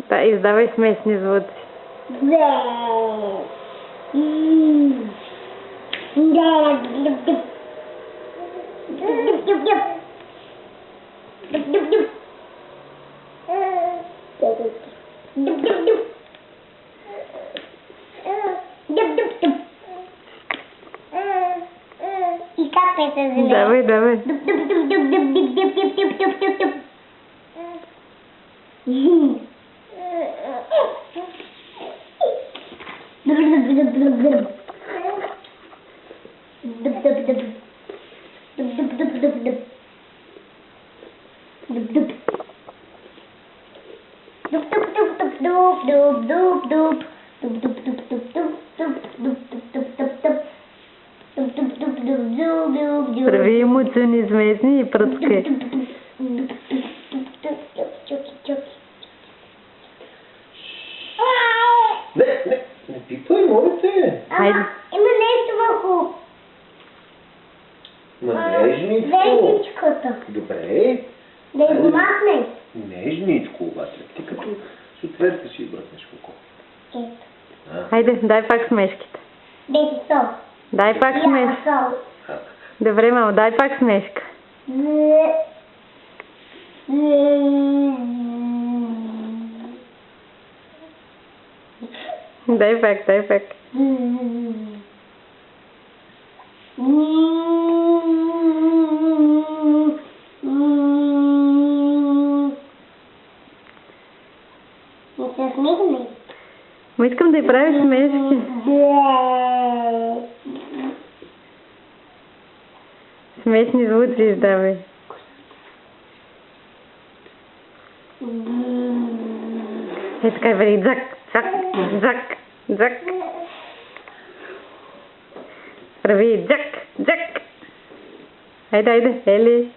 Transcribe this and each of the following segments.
Да, издавай смесни звуци. И как е се звучи? Давай, давай. Прави емоционни смесни и пръткай. Не пипай, моля те. Хайде. Има нещо върху Нежничко. веждичкото. Добре. Да я го махнеш. Нежничко обаче. Ти като с отверка си бръснеш коко. Ето. Хайде, дай пак смешките. Деси сол. Дай пак смешка. сол. Добре, мамо, дай пак смешка. Дай пак, дай пак. Не се смихни. Ма искам да й правиш смешки. Смешни звуци издавай. Е така, бъде дзак, дзак, дзак, дзак. Прави дзак, дзак. Хайде, хайде, Ели.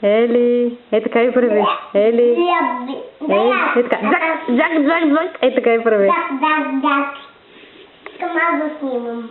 Ели. Е така и прави. Ели. Е така. Дзак, дзак, дзак, дзак. Е така и прави. Дак. Искам аз да снимам.